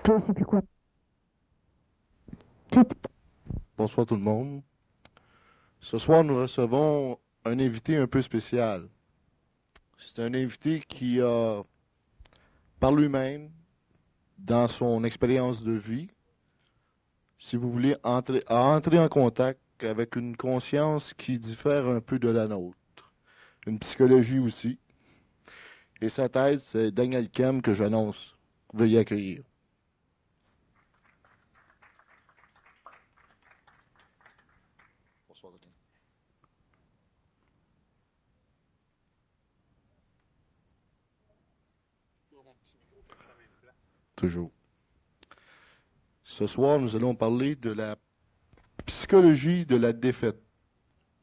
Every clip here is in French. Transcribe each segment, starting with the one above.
Je sais plus quoi. Bonsoir tout le monde. Ce soir, nous recevons un invité un peu spécial. C'est un invité qui a, par lui-même, dans son expérience de vie, si vous voulez, a entré en contact avec une conscience qui diffère un peu de la nôtre. Une psychologie aussi. Et sa thèse, c'est Daniel Kem que j'annonce. Veuillez accueillir. Bonsoir, Daniel. Toujours. Ce soir, nous allons parler de la psychologie de la défaite.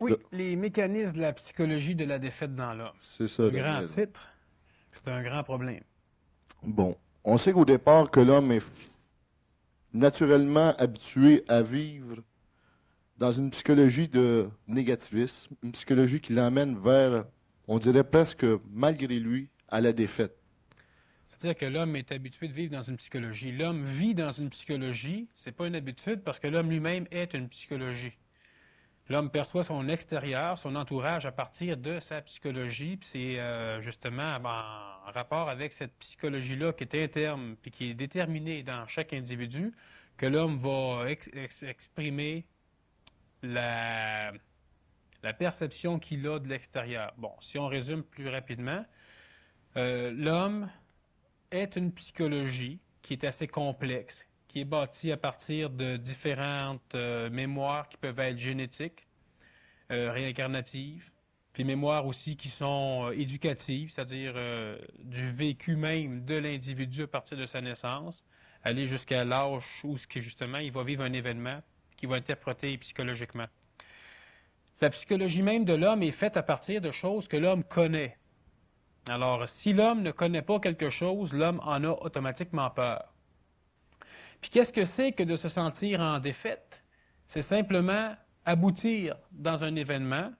Oui, De- les mécanismes de la psychologie de la défaite dans l'homme. C'est ça, Un grand Daniel. titre, c'est un grand problème. Bon, on sait qu'au départ que l'homme est naturellement habitué à vivre dans une psychologie de négativisme, une psychologie qui l'emmène vers, on dirait presque malgré lui, à la défaite. C'est-à-dire que l'homme est habitué de vivre dans une psychologie. L'homme vit dans une psychologie, c'est pas une habitude parce que l'homme lui-même est une psychologie. L'homme perçoit son extérieur, son entourage à partir de sa psychologie, puis c'est justement en rapport avec cette psychologie-là qui est interne puis qui est déterminée dans chaque individu que l'homme va exprimer la, la perception qu'il a de l'extérieur. Bon, si on résume plus rapidement, l'homme est une psychologie qui est assez complexe, qui est bâtie à partir de différentes mémoires qui peuvent être génétiques, réincarnatives, puis mémoires aussi qui sont éducatives, c'est-à-dire du vécu même de l'individu à partir de sa naissance, aller jusqu'à l'âge où justement il va vivre un événement qui va interpréter psychologiquement. La psychologie même de l'homme est faite à partir de choses que l'homme connaît. Alors, si l'homme ne connaît pas quelque chose, l'homme en a automatiquement peur. Puis qu'est-ce que c'est que de se sentir en défaite? C'est simplement aboutir dans un événement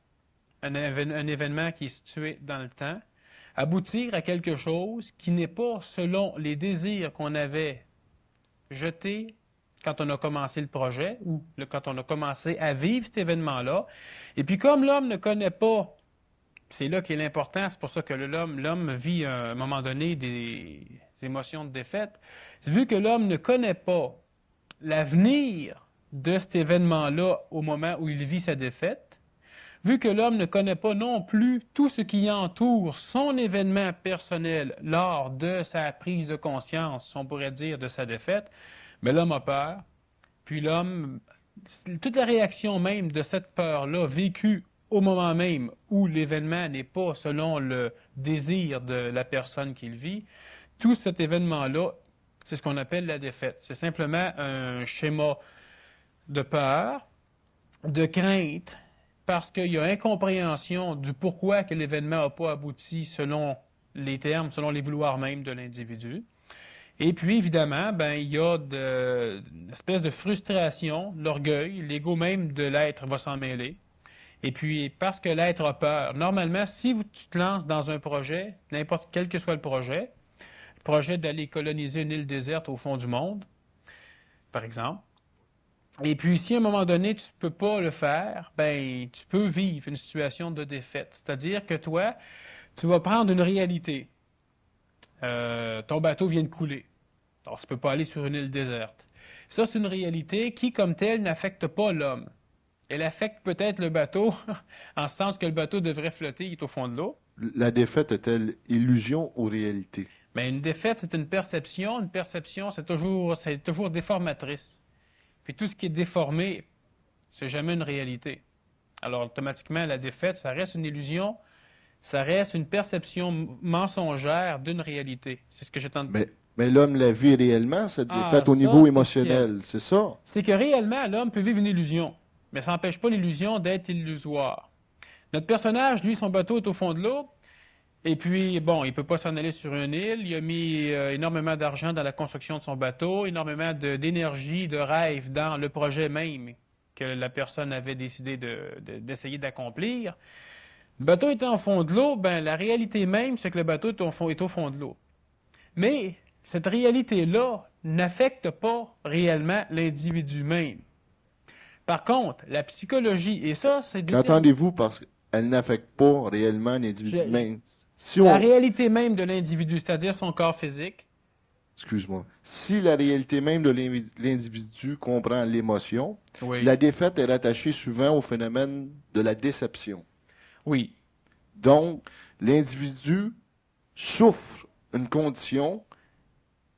qui est situé dans le temps, aboutir à quelque chose qui n'est pas selon les désirs qu'on avait jetés quand on a commencé le projet ou quand on a commencé à vivre cet événement-là. Et puis comme l'homme ne connaît pas, c'est là qu'est l'important, c'est pour ça que l'homme vit à un moment donné des émotions de défaite, vu que l'homme ne connaît pas l'avenir de cet événement-là au moment où il vit sa défaite, vu que l'homme ne connaît pas non plus tout ce qui entoure son événement personnel lors de sa prise de conscience, on pourrait dire, de sa défaite, mais l'homme a peur, puis l'homme, toute la réaction même de cette peur-là vécue au moment même où l'événement n'est pas selon le désir de la personne qui le vit, tout cet événement-là, c'est ce qu'on appelle la défaite. C'est simplement un schéma de peur, de crainte, parce qu'il y a incompréhension du pourquoi que l'événement n'a pas abouti selon les termes, selon les vouloirs même de l'individu. Et puis, évidemment, ben, il y a une espèce de frustration, l'orgueil, l'ego même de l'être va s'en mêler. Et puis, parce que l'être a peur, normalement, si tu te lances dans un projet, n'importe quel que soit le projet d'aller coloniser une île déserte au fond du monde, par exemple, et puis, si à un moment donné, tu ne peux pas le faire, ben, tu peux vivre une situation de défaite. C'est-à-dire que toi, tu vas prendre une réalité. Ton bateau vient de couler. Alors, tu ne peux pas aller sur une île déserte. Ça, c'est une réalité qui, comme telle, n'affecte pas l'homme. Elle affecte peut-être le bateau, en ce sens que le bateau devrait flotter, il est au fond de l'eau. La défaite est-elle illusion ou réalité? Mais une défaite, c'est une perception. Une perception, c'est toujours déformatrice. Puis tout ce qui est déformé, c'est jamais une réalité. Alors, automatiquement, la défaite, ça reste une illusion, ça reste une perception mensongère d'une réalité. C'est ce que j'ai tenté. Mais l'homme la vit réellement, cette Ah, défaite, au ça, niveau c'est spécial. émotionnel, c'est ça? C'est que réellement, l'homme peut vivre une illusion, mais ça n'empêche pas l'illusion d'être illusoire. Notre personnage, lui, son bateau est au fond de l'eau, et puis, bon, il ne peut pas s'en aller sur une île. Il a mis énormément d'argent dans la construction de son bateau, énormément d'énergie, de rêve dans le projet même que la personne avait décidé d'essayer d'accomplir. Le bateau étant au fond de l'eau, ben, la réalité même, c'est que le bateau est au fond de l'eau. Mais cette réalité-là n'affecte pas réellement l'individu même. Par contre, la psychologie, et ça, c'est Qu'entendez-vous parce qu'elle n'affecte pas réellement l'individu même? Si la on, réalité même de l'individu, c'est-à-dire son corps physique. excuse-moi, si la réalité même de l'individu comprend l'émotion, Oui. la défaite est rattachée souvent au phénomène de la déception. Oui. Donc, l'individu souffre une condition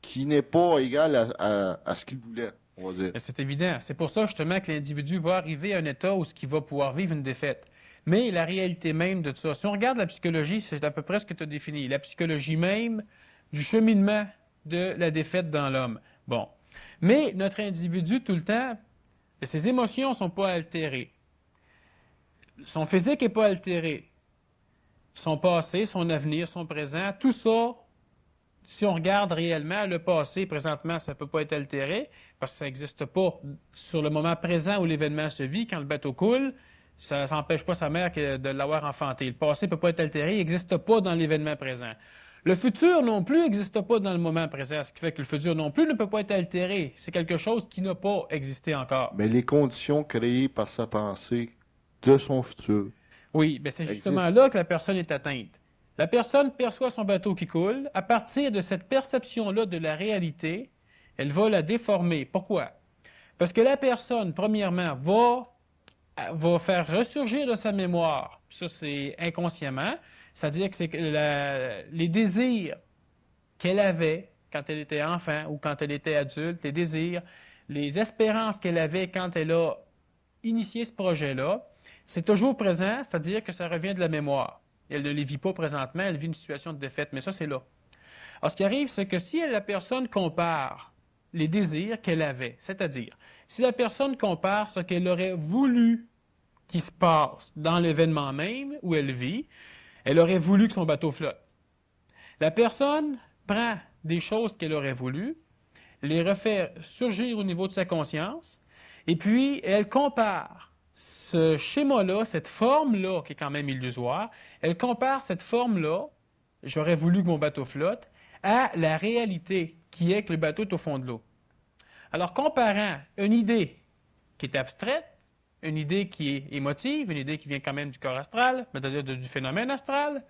qui n'est pas égale à ce qu'il voulait, on va dire. C'est évident. C'est pour ça justement que l'individu va arriver à un état où il va pouvoir vivre une défaite. Mais la réalité même de tout ça, si on regarde la psychologie, c'est à peu près ce que tu as défini. La psychologie même du cheminement de la défaite dans l'homme. Bon. Mais notre individu, tout le temps, ses émotions ne sont pas altérées. Son physique n'est pas altéré. Son passé, son avenir, son présent, tout ça, si on regarde réellement le passé, présentement, ça ne peut pas être altéré parce que ça n'existe pas sur le moment présent où l'événement se vit. Quand le bateau coule, ça n'empêche pas sa mère de l'avoir enfanté. Le passé ne peut pas être altéré, il n'existe pas dans l'événement présent. Le futur non plus n'existe pas dans le moment présent, ce qui fait que le futur non plus ne peut pas être altéré. C'est quelque chose qui n'a pas existé encore. Mais les conditions créées par sa pensée de son futur. Oui, bien c'est justement Existe. là que la personne est atteinte. La personne perçoit son bateau qui coule. À partir de cette perception-là de la réalité, elle va la déformer. Pourquoi? Parce que la personne, premièrement, va faire ressurgir de sa mémoire, ça c'est inconsciemment, c'est-à-dire que c'est les désirs qu'elle avait quand elle était enfant ou quand elle était adulte, les désirs, les espérances qu'elle avait quand elle a initié ce projet-là, c'est toujours présent, c'est-à-dire que ça revient de la mémoire. Elle ne les vit pas présentement, elle vit une situation de défaite, mais ça, c'est là. Alors, ce qui arrive, c'est que si la personne compare les désirs qu'elle avait, c'est-à-dire, si la personne compare ce qu'elle aurait voulu qu'il se passe dans l'événement même où elle vit, elle aurait voulu que son bateau flotte. La personne prend des choses qu'elle aurait voulu, les refait surgir au niveau de sa conscience, et puis elle compare ce schéma-là, cette forme-là, qui est quand même illusoire, elle compare cette forme-là, j'aurais voulu que mon bateau flotte, à la réalité qui est que le bateau est au fond de l'eau. Alors, comparant une idée qui est abstraite, une idée qui est émotive, une idée qui vient quand même du corps astral, c'est-à-dire du phénomène astral,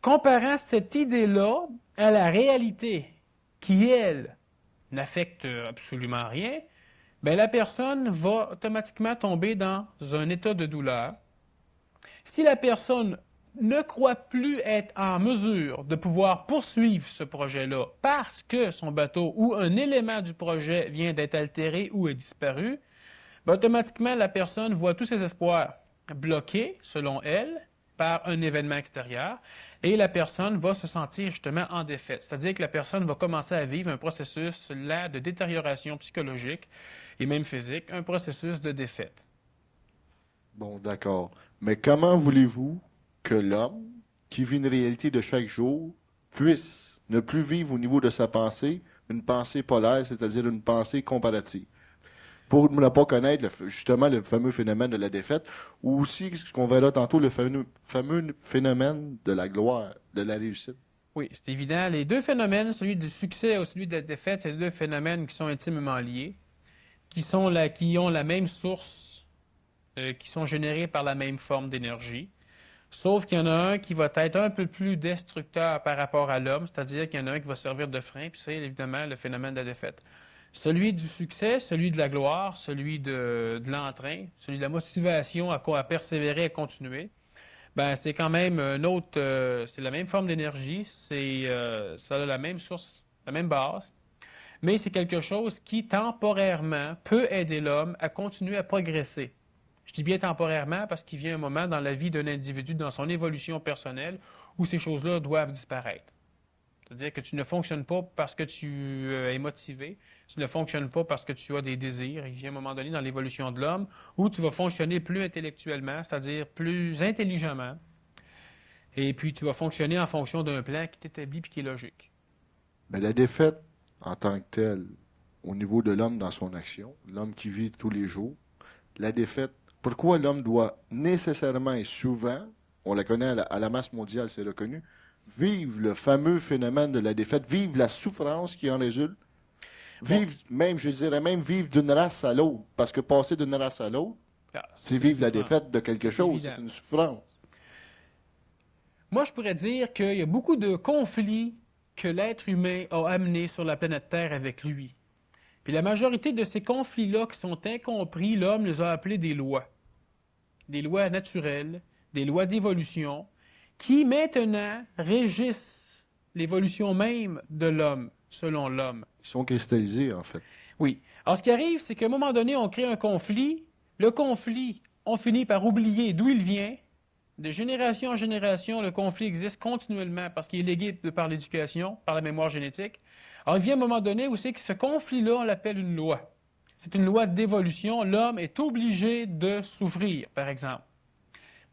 comparant cette idée-là à la réalité qui, elle, n'affecte absolument rien, bien, la personne va automatiquement tomber dans un état de douleur. Si la personne ne croit plus être en mesure de pouvoir poursuivre ce projet-là parce que son bateau ou un élément du projet vient d'être altéré ou est disparu, bien, automatiquement, la personne voit tous ses espoirs bloqués, selon elle, par un événement extérieur, et la personne va se sentir justement en défaite. C'est-à-dire que la personne va commencer à vivre un processus là de détérioration psychologique et même physique, un processus de défaite. Bon, d'accord. Mais comment voulez-vous que l'homme, qui vit une réalité de chaque jour, puisse ne plus vivre au niveau de sa pensée une pensée polaire, c'est-à-dire une pensée comparative? Pour ne pas connaître justement le fameux phénomène de la défaite, ou aussi ce qu'on verra tantôt, le fameux phénomène de la gloire, de la réussite. Oui, c'est évident. Les deux phénomènes, celui du succès et celui de la défaite, c'est deux phénomènes qui sont intimement liés, qui ont la même source, qui sont générés par la même forme d'énergie. Sauf qu'il y en a un qui va être un peu plus destructeur par rapport à l'homme, c'est-à-dire qu'il y en a un qui va servir de frein, puis c'est évidemment le phénomène de la défaite. Celui du succès, celui de la gloire, celui de l'entrain, celui de la motivation à persévérer, à continuer, ben c'est quand même un autre, c'est la même forme d'énergie, ça a la même source, la même base, mais c'est quelque chose qui temporairement peut aider l'homme à continuer à progresser. Je dis bien temporairement parce qu'il vient un moment dans la vie d'un individu, dans son évolution personnelle, où ces choses-là doivent disparaître. C'est-à-dire que tu ne fonctionnes pas parce que tu es motivé, tu ne fonctionnes pas parce que tu as des désirs. Il vient un moment donné dans l'évolution de l'homme où tu vas fonctionner plus intellectuellement, c'est-à-dire plus intelligemment, et puis tu vas fonctionner en fonction d'un plan qui est établi et qui est logique. Mais la défaite, en tant que telle, au niveau de l'homme dans son action, l'homme qui vit tous les jours, la défaite, pourquoi l'homme doit nécessairement et souvent, on la connaît à la masse mondiale, c'est reconnu, vivre le fameux phénomène de la défaite, vivre la souffrance qui en résulte? vivre, même, je dirais même vivre d'une race à l'autre. Parce que passer d'une race à l'autre, c'est vivre la défaite de quelque chose. C'est une souffrance. Moi, je pourrais dire qu'il y a beaucoup de conflits que l'être humain a amenés sur la planète Terre avec lui. Puis la majorité de ces conflits-là qui sont incompris, l'homme les a appelés des lois. Des lois naturelles, des lois d'évolution, qui maintenant régissent l'évolution même de l'homme, selon l'homme. Ils sont cristallisés, en fait. Oui. Alors, ce qui arrive, c'est qu'à un moment donné, on crée un conflit. Le conflit, on finit par oublier d'où il vient. De génération en génération, le conflit existe continuellement parce qu'il est légué par l'éducation, par la mémoire génétique. Alors, il vient un moment donné où c'est que ce conflit-là, on l'appelle une loi. C'est une loi d'évolution. L'homme est obligé de souffrir, par exemple.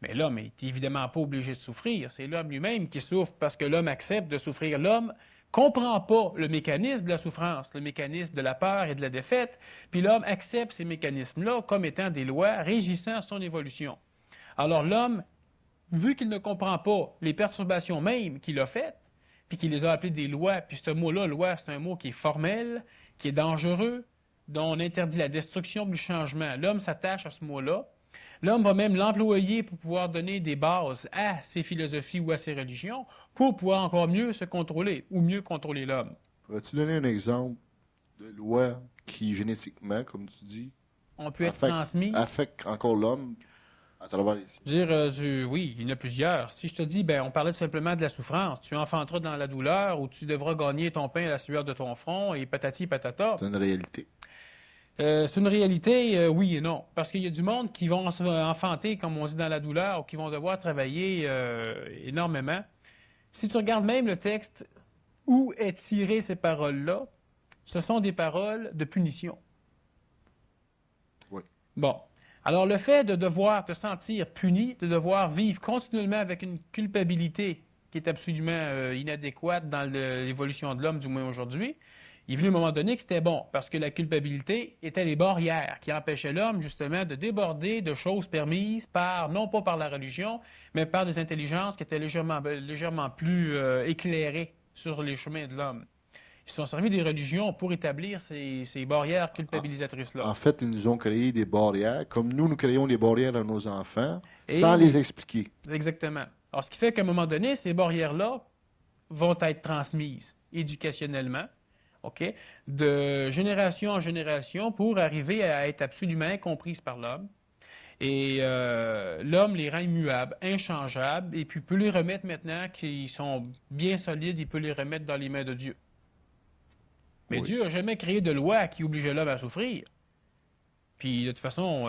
Mais l'homme n'est évidemment pas obligé de souffrir. C'est l'homme lui-même qui souffre parce que l'homme accepte de souffrir. L'homme comprend pas le mécanisme de la souffrance, le mécanisme de la peur et de la défaite, puis l'homme accepte ces mécanismes-là comme étant des lois régissant son évolution. Alors l'homme, vu qu'il ne comprend pas les perturbations mêmes qu'il a faites, puis qu'il les a appelées des lois, puis ce mot-là, loi, c'est un mot qui est formel, qui est dangereux, dont on interdit la destruction du changement. L'homme s'attache à ce mot-là. L'homme va même l'employer pour pouvoir donner des bases à ses philosophies ou à ses religions pour pouvoir encore mieux se contrôler ou mieux contrôler l'homme. Pourrais-tu donner un exemple de loi qui, génétiquement, comme tu dis, On peut être transmis. affecte encore l'homme à travers les Dire oui, il y en a plusieurs. Si je te dis, on parlait tout simplement de la souffrance, tu enfanteras dans la douleur ou tu devras gagner ton pain à la sueur de ton front et patati patata. C'est une réalité. C'est une réalité, oui et non. Parce qu'il y a du monde qui vont enfanter, comme on dit, dans la douleur ou qui vont devoir travailler énormément. Si tu regardes même le texte, où est tirées ces paroles-là, ce sont des paroles de punition. Oui. Bon. Alors, le fait de devoir te sentir puni, de devoir vivre continuellement avec une culpabilité qui est absolument inadéquate dans l'évolution de l'homme, du moins aujourd'hui, il est venu un moment donné que c'était bon, parce que la culpabilité était les barrières qui empêchaient l'homme, justement, de déborder de choses permises non pas par la religion, mais par des intelligences qui étaient légèrement plus éclairées sur les chemins de l'homme. Ils se sont servis des religions pour établir ces barrières culpabilisatrices-là. En fait, ils nous ont créé des barrières, comme nous créons des barrières à nos enfants, sans les expliquer. Exactement. Alors, ce qui fait qu'à un moment donné, ces barrières-là vont être transmises éducationnellement, OK, de génération en génération pour arriver à être absolument incomprises par l'homme. Et l'homme les rend immuables, inchangeables, et puis peut les remettre maintenant qu'ils sont bien solides, il peut les remettre dans les mains de Dieu. Mais oui. Dieu n'a jamais créé de loi qui obligeait l'homme à souffrir. Puis de toute façon,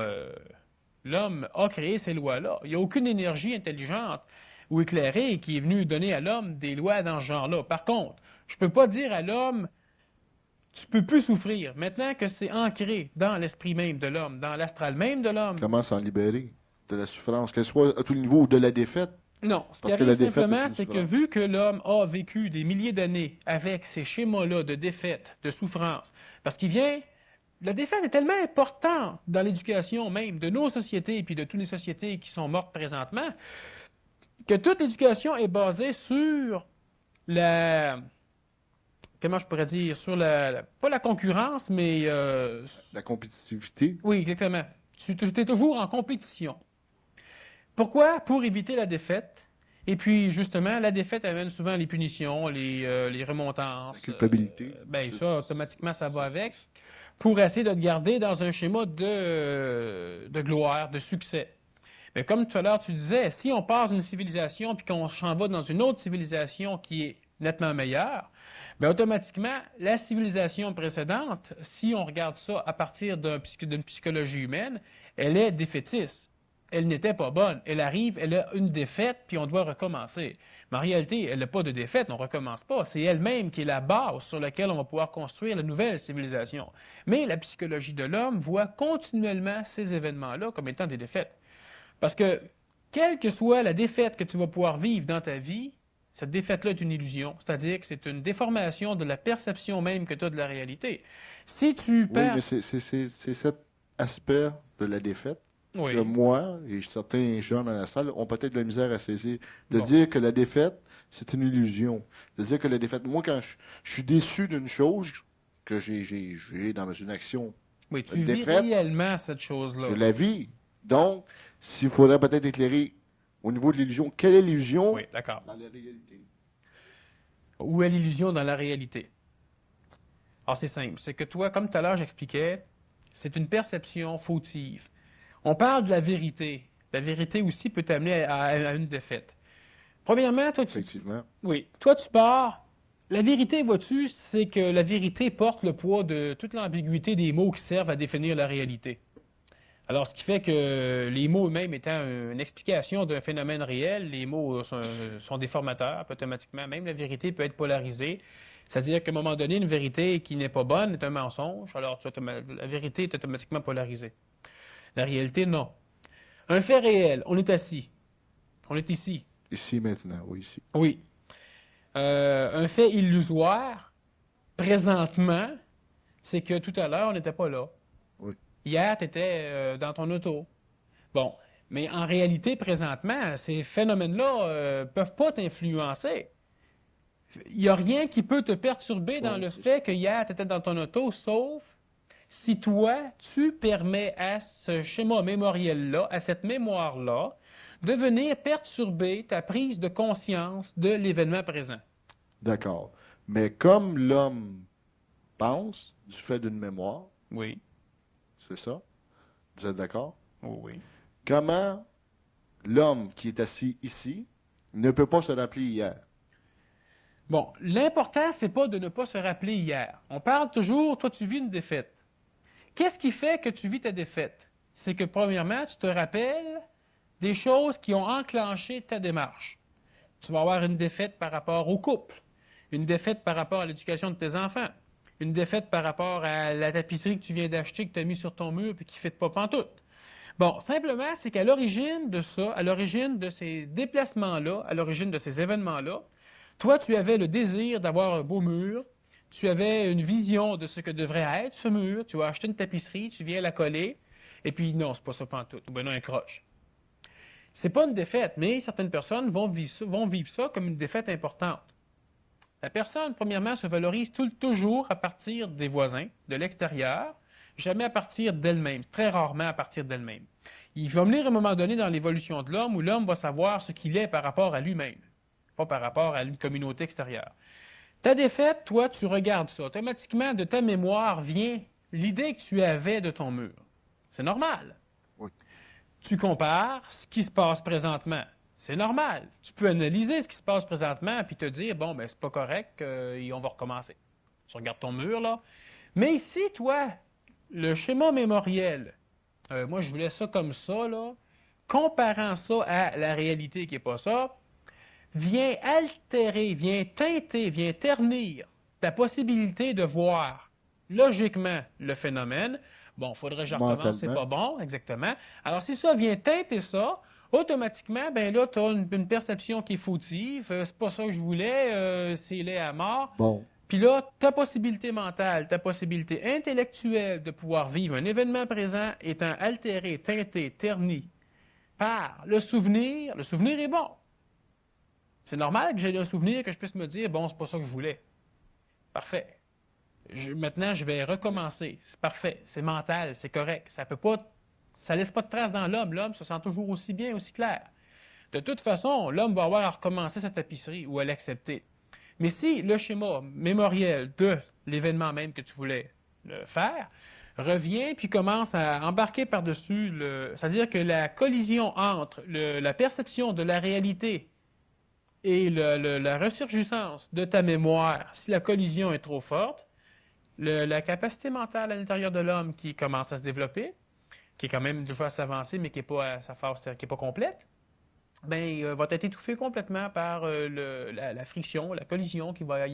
l'homme a créé ces lois-là. Il n'y a aucune énergie intelligente ou éclairée qui est venue donner à l'homme des lois dans ce genre-là. Par contre, je ne peux pas dire à l'homme, tu ne peux plus souffrir. Maintenant que c'est ancré dans l'esprit même de l'homme, dans l'astral même de l'homme. Comment s'en libérer de la souffrance, qu'elle soit à tout niveau ou de la défaite? Non, ce qui arrive simplement, c'est que vu que l'homme a vécu des milliers d'années avec ces schémas-là de défaite, de souffrance, parce qu'il vient... La défaite est tellement importante dans l'éducation même de nos sociétés et puis de toutes les sociétés qui sont mortes présentement, que toute l'éducation est basée sur la... Comment je pourrais dire? Sur pas la concurrence, mais... La compétitivité? Oui, exactement. Tu es toujours en compétition. Pourquoi? Pour éviter la défaite. Et puis, justement, la défaite amène souvent les punitions, les remontances. La culpabilité. Ça, automatiquement, ça va avec. Pour essayer de te garder dans un schéma de gloire, de succès. Mais comme tout à l'heure, tu disais, si on passe d'une civilisation puis qu'on s'en va dans une autre civilisation qui est nettement meilleure, bien, automatiquement, la civilisation précédente, si on regarde ça à partir d'une psychologie humaine, elle est défaitiste. Elle n'était pas bonne. Elle arrive, elle a une défaite, puis on doit recommencer. Mais en réalité, elle n'a pas de défaite, on ne recommence pas. C'est elle-même qui est la base sur laquelle on va pouvoir construire la nouvelle civilisation. Mais la psychologie de l'homme voit continuellement ces événements-là comme étant des défaites. Parce que, quelle que soit la défaite que tu vas pouvoir vivre dans ta vie, cette défaite-là est une illusion. C'est-à-dire que c'est une déformation de la perception même que tu as de la réalité. Si tu perds... Oui, mais c'est cet aspect de la défaite oui. que moi et certains gens dans la salle ont peut-être de la misère à saisir. De dire que la défaite, c'est une illusion. De dire que la défaite... Moi, quand je suis déçu d'une chose, que j'ai dans une action, Oui, tu une vis défaite, réellement cette chose-là. je la vis. Donc, s'il faudrait peut-être éclairer au niveau de l'illusion, quelle est l'illusion Oui, d'accord. dans la réalité? Où est l'illusion dans la réalité? Alors, c'est simple. C'est que toi, comme tout à l'heure, j'expliquais, c'est une perception fautive. On parle de la vérité. La vérité aussi peut t'amener à une défaite. Premièrement, Effectivement. oui, toi, tu pars. La vérité, vois-tu, c'est que la vérité porte le poids de toute l'ambiguïté des mots qui servent à définir la réalité. Alors, ce qui fait que les mots eux-mêmes étant une explication d'un phénomène réel, les mots sont déformateurs automatiquement. Même la vérité peut être polarisée. C'est-à-dire qu'à un moment donné, une vérité qui n'est pas bonne est un mensonge, alors la vérité est automatiquement polarisée. La réalité, non. Un fait réel, on est assis. On est ici. Ici, maintenant, oui, ici. Oui. Un fait illusoire, présentement, c'est que tout à l'heure, on n'était pas là. Oui. Hier, tu étais dans ton auto. Bon, mais en réalité, présentement, ces phénomènes-là ne peuvent pas t'influencer. Il n'y a rien qui peut te perturber dans Bon, le c'est fait que hier, tu étais dans ton auto, sauf si toi, tu permets à ce schéma mémoriel-là, à cette mémoire-là, de venir perturber ta prise de conscience de l'événement présent. d'accord. Mais comme l'homme pense du fait d'une mémoire, Oui, c'est ça? Vous êtes d'accord? oui, oui. Comment l'homme qui est assis ici ne peut pas se rappeler hier? Bon, l'important, c'est pas de ne pas se rappeler hier. On parle toujours, toi, tu vis une défaite. Qu'est-ce qui fait que tu vis ta défaite? C'est que, premièrement, tu te rappelles des choses qui ont enclenché ta démarche. Tu vas avoir une défaite par rapport au couple, une défaite par rapport à l'éducation de tes enfants, une défaite par rapport à la tapisserie que tu viens d'acheter, que tu as mis sur ton mur et qui ne fit pas pantoute. Bon, simplement, c'est qu'à l'origine de ça, à l'origine de ces déplacements-là, à l'origine de ces événements-là, toi, tu avais le désir d'avoir un beau mur, tu avais une vision de ce que devrait être ce mur, tu as acheté une tapisserie, tu viens la coller, et puis non, c'est pas ça pantoute, ou ben non, un croche. C'est pas une défaite, mais certaines personnes vont vivre ça comme une défaite importante. La personne, premièrement, se valorise toujours à partir des voisins, de l'extérieur, jamais à partir d'elle-même, très rarement à partir d'elle-même. Il va venir un moment donné dans l'évolution de l'homme où l'homme va savoir ce qu'il est par rapport à lui-même, pas par rapport à une communauté extérieure. Ta défaite, toi, tu regardes ça. Automatiquement, de ta mémoire vient l'idée que tu avais de ton mur. C'est normal. Oui. Tu compares ce qui se passe présentement. C'est normal. Tu peux analyser ce qui se passe présentement puis te dire, bon, ben, c'est pas correct et on va recommencer. Tu regardes ton mur, là. Mais ici, toi, le schéma mémoriel, moi, je voulais ça comme ça, là, comparant ça à la réalité qui n'est pas ça, vient altérer, vient teinter, vient ternir ta possibilité de voir logiquement le phénomène. Bon, faudrait que je recommence, c'est Mentalement. pas bon, exactement. Alors, si ça vient teinter ça, automatiquement, ben là, tu as une perception qui est fautive, c'est pas ça que je voulais, c'est laid à mort. Bon. Puis là, ta possibilité mentale, ta possibilité intellectuelle de pouvoir vivre un événement présent étant altérée, teintée, ternie par le souvenir est bon. C'est normal que j'ai un souvenir que je puisse me dire, bon, c'est pas ça que je voulais. Parfait. Maintenant, je vais recommencer. C'est parfait. C'est mental, c'est correct. Ça laisse pas de trace dans l'homme. L'homme se sent toujours aussi bien, aussi clair. De toute façon, l'homme va avoir à recommencer sa tapisserie ou à l'accepter. Mais si le schéma mémoriel de l'événement même que tu voulais faire revient puis commence à embarquer par-dessus c'est-à-dire que la collision entre la perception de la réalité et la ressurgissance de ta mémoire, si la collision est trop forte, la capacité mentale à l'intérieur de l'homme qui commence à se développer, qui est quand même déjà assez avancée, mais qui n'est pas à sa phase, qui n'est pas complète, ben, va être étouffée complètement par la friction, la collision qu'il va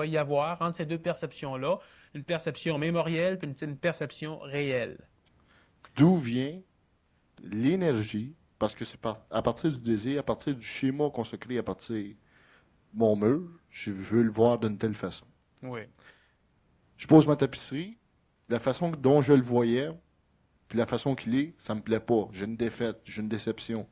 y avoir entre ces deux perceptions-là, une perception mémorielle et une perception réelle. D'où vient l'énergie? Parce que c'est à partir du désir, à partir du schéma qu'on se crée à partir de mon mur, je veux le voir d'une telle façon. Oui. Je pose ma tapisserie, la façon dont je le voyais, puis la façon qu'il est, ça me plaît pas. J'ai une défaite, j'ai une déception.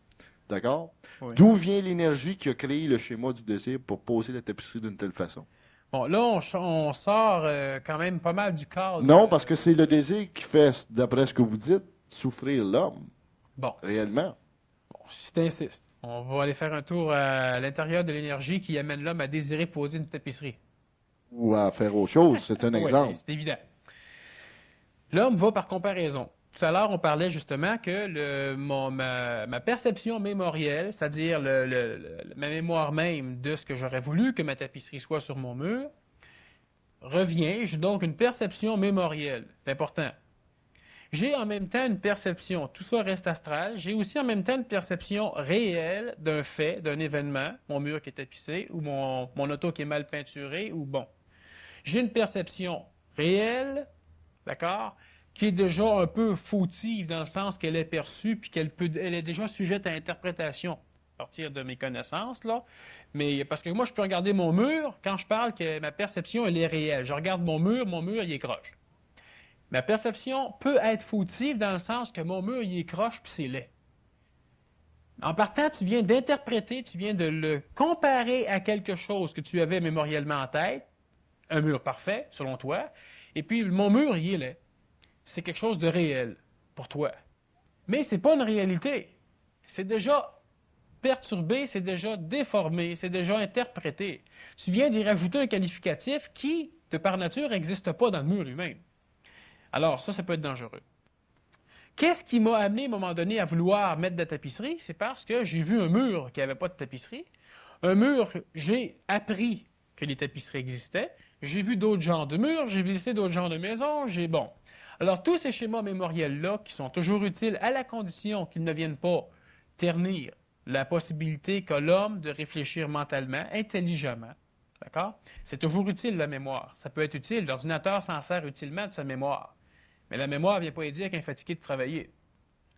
D'accord? Oui. D'où vient l'énergie qui a créé le schéma du désir pour poser la tapisserie d'une telle façon? Bon, là, on sort quand même pas mal du cadre. Non, parce que c'est le désir qui fait, d'après ce que vous dites, souffrir l'homme, Bon, réellement. si tu insistes, on va aller faire un tour à l'intérieur de l'énergie qui amène l'homme à désirer poser une tapisserie. Ou à faire autre chose, c'est un Oui, exemple. c'est évident. L'homme va par comparaison. Tout à l'heure, on parlait justement que ma perception mémorielle, c'est-à-dire ma mémoire même de ce que j'aurais voulu que ma tapisserie soit sur mon mur, revient. J'ai donc une perception mémorielle. C'est important. J'ai en même temps une perception, tout ça reste astral, j'ai aussi en même temps une perception réelle d'un fait, d'un événement, mon mur qui est tapissé, ou mon auto qui est mal peinturé, ou bon. J'ai une perception réelle, d'accord, qui est déjà un peu fautive dans le sens qu'elle est perçue, puis elle est déjà sujette à interprétation à partir de mes connaissances, là. Mais parce que moi, je peux regarder mon mur, quand je parle que ma perception, elle est réelle. Je regarde mon mur, il est croche. Ma perception peut être fautive dans le sens que mon mur, il est croche, puis c'est laid. En partant, tu viens d'interpréter, tu viens de le comparer à quelque chose que tu avais mémoriellement en tête, un mur parfait, selon toi, et puis mon mur, il est laid. C'est quelque chose de réel pour toi. Mais ce n'est pas une réalité. C'est déjà perturbé, c'est déjà déformé, c'est déjà interprété. Tu viens d'y rajouter un qualificatif qui, de par nature, n'existe pas dans le mur lui-même. Alors, ça peut être dangereux. Qu'est-ce qui m'a amené à un moment donné à vouloir mettre de la tapisserie? C'est parce que j'ai vu un mur qui n'avait pas de tapisserie. Un mur, j'ai appris que les tapisseries existaient. J'ai vu d'autres genres de murs, j'ai visité d'autres genres de maisons, bon. Alors, tous ces schémas mémoriels-là, qui sont toujours utiles à la condition qu'ils ne viennent pas ternir la possibilité qu'a l'homme de réfléchir mentalement, intelligemment, d'accord? C'est toujours utile, la mémoire. Ça peut être utile. L'ordinateur s'en sert utilement de sa mémoire. Mais la mémoire ne vient pas dire qu'elle est fatiguée de travailler.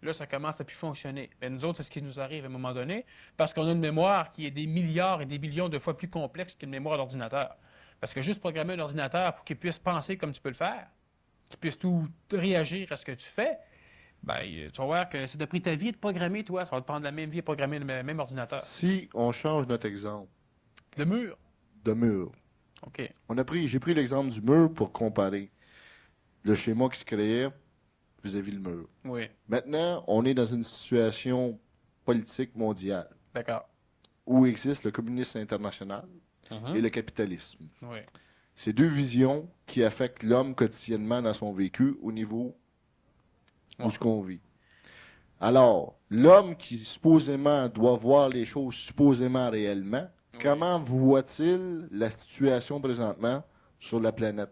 Là, ça commence à plus fonctionner. Mais nous autres, c'est ce qui nous arrive à un moment donné, parce qu'on a une mémoire qui est des milliards et des millions de fois plus complexe qu'une mémoire d'ordinateur. Parce que juste programmer un ordinateur pour qu'il puisse penser comme tu peux le faire, qu'il puisse tout réagir à ce que tu fais, ben, tu vas voir que ça t'a pris ta vie de programmer, toi. Ça va te prendre la même vie à programmer le même ordinateur. Si on change notre exemple Le mur. de mur, OK. j'ai pris l'exemple du mur pour comparer le schéma qui se créait vis-à-vis le mur. Oui. Maintenant, on est dans une situation politique mondiale D'accord. où existe le communisme international et le capitalisme. Oui. C'est deux visions qui affectent l'homme quotidiennement dans son vécu au niveau où ce qu'on vit. Alors, l'homme qui supposément doit voir les choses supposément réellement, comment voit-il la situation présentement sur la planète?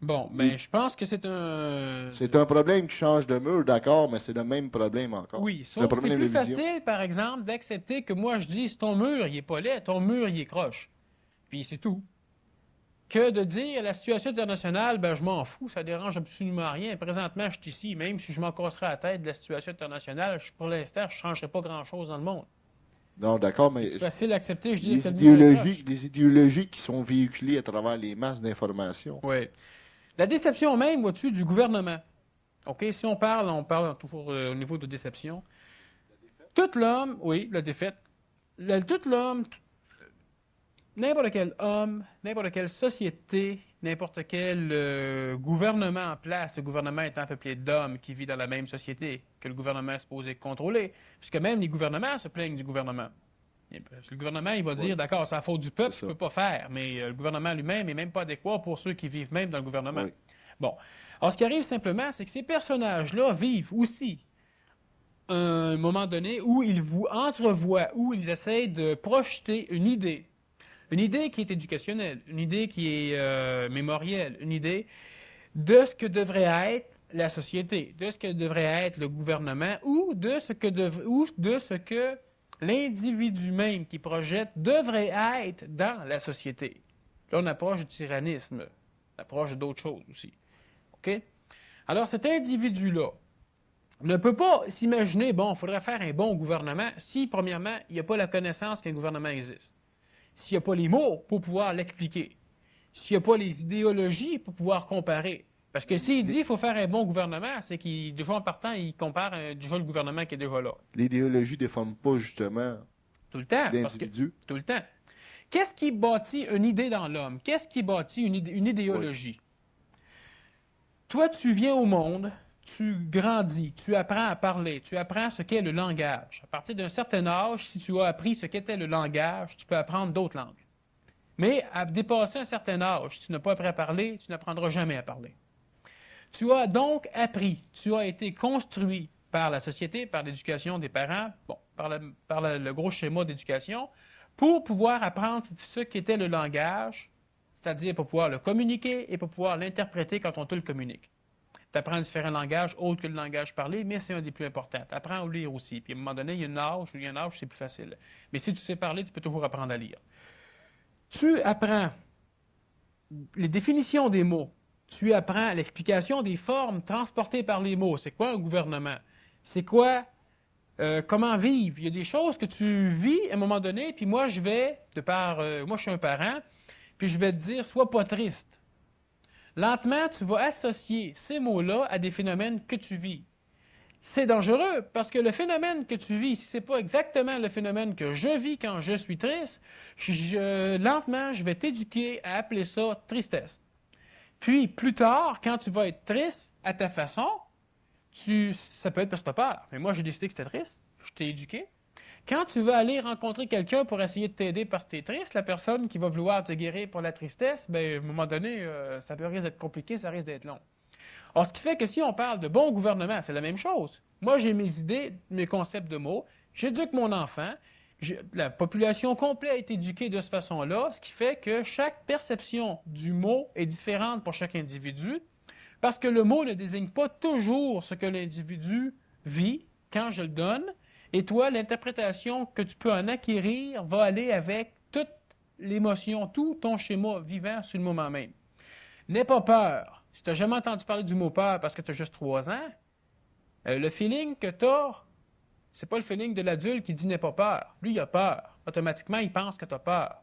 Bon, ben, je pense que c'est un... C'est un problème qui change de mur, d'accord, mais c'est le même problème encore. Oui, c'est un c'est problème plus de vision. facile, par exemple, d'accepter que moi je dise ton mur, il est pas laid, ton mur, il est croche. Puis c'est tout. Que de dire la situation internationale, ben je m'en fous, ça dérange absolument rien. Présentement, je suis ici, même si je m'en casserais la tête de la situation internationale, pour l'instant, je ne changerai pas grand-chose dans le monde. Non, d'accord, mais C'est facile d'accepter, je dis les que le mur est croche. idéologies qui sont véhiculées à travers les masses d'informations. Oui. La déception même, vois-tu, du gouvernement. OK, si on parle toujours au niveau de déception. Tout l'homme, oui, la défaite, tout l'homme, n'importe quel homme, n'importe quelle société, n'importe quel gouvernement en place, le gouvernement étant peuplé d'hommes qui vivent dans la même société que le gouvernement est supposé contrôler, puisque même les gouvernements se plaignent du gouvernement. Le gouvernement, il va dire, d'accord, c'est la faute du peuple, je ne peux pas faire, mais le gouvernement lui-même n'est même pas adéquat pour ceux qui vivent même dans le gouvernement. Oui. Bon. Alors, ce qui arrive simplement, c'est que ces personnages-là vivent aussi un moment donné où ils vous entrevoient, où ils essayent de projeter une idée qui est éducationnelle, une idée qui est mémorielle, une idée de ce que devrait être la société, de ce que devrait être le gouvernement ou de ce que l'individu même qui projette devrait être dans la société. Là, on approche du tyrannisme, on approche d'autres choses aussi. OK? Alors, cet individu-là ne peut pas s'imaginer, bon, il faudrait faire un bon gouvernement si, premièrement, il n'y a pas la connaissance qu'un gouvernement existe. S'il n'y a pas les mots pour pouvoir l'expliquer. S'il n'y a pas les idéologies pour pouvoir comparer. Parce que s'il dit qu'il faut faire un bon gouvernement, c'est qu'il, déjà en partant, il compare déjà le gouvernement qui est déjà là. L'idéologie ne déforme pas justement Tout le temps. l'individu. Tout le temps. Qu'est-ce qui bâtit une idée dans l'homme? Qu'est-ce qui bâtit une idéologie? Toi, tu viens au monde, tu grandis, tu apprends à parler, tu apprends ce qu'est le langage. À partir d'un certain âge, si tu as appris ce qu'était le langage, tu peux apprendre d'autres langues. Mais à dépasser un certain âge, si tu n'as pas appris à parler, tu n'apprendras jamais à parler. Tu as donc appris, tu as été construit par la société, par l'éducation des parents, bon, par le gros schéma d'éducation, pour pouvoir apprendre ce qu'était le langage, c'est-à-dire pour pouvoir le communiquer et pour pouvoir l'interpréter quand on te le communique. Tu apprends différents langages autres que le langage parlé, mais c'est un des plus importants. Tu apprends à lire aussi. Puis à un moment donné, il y a un âge où c'est plus facile. Mais si tu sais parler, tu peux toujours apprendre à lire. Tu apprends les définitions des mots. Tu apprends l'explication des formes transportées par les mots. C'est quoi un gouvernement? C'est quoi comment vivre? Il y a des choses que tu vis à un moment donné, puis moi, moi, je suis un parent, puis je vais te dire, sois pas triste. Lentement, tu vas associer ces mots-là à des phénomènes que tu vis. C'est dangereux parce que le phénomène que tu vis, si ce n'est pas exactement le phénomène que je vis quand je suis triste, lentement, je vais t'éduquer à appeler ça tristesse. Puis, plus tard, quand tu vas être triste à ta façon, ça peut être parce que tu as peur. Mais moi, j'ai décidé que c'était triste. Je t'ai éduqué. Quand tu vas aller rencontrer quelqu'un pour essayer de t'aider parce que tu es triste, la personne qui va vouloir te guérir pour la tristesse, bien, à un moment donné, ça peut risque d'être compliqué, ça risque d'être long. Alors, ce qui fait que si on parle de bon gouvernement, c'est la même chose. Moi, j'ai mes idées, mes concepts de mots, j'éduque mon enfant, la population complète est éduquée de cette façon-là, ce qui fait que chaque perception du mot est différente pour chaque individu, parce que le mot ne désigne pas toujours ce que l'individu vit quand je le donne, et toi, l'interprétation que tu peux en acquérir va aller avec toute l'émotion, tout ton schéma vivant sur le moment même. N'aie pas peur. Si tu n'as jamais entendu parler du mot peur parce que tu as juste 3 ans, le feeling que tu as, c'est pas le feeling de l'adulte qui dit n'aie pas peur. Lui, il a peur. Automatiquement, il pense que tu as peur.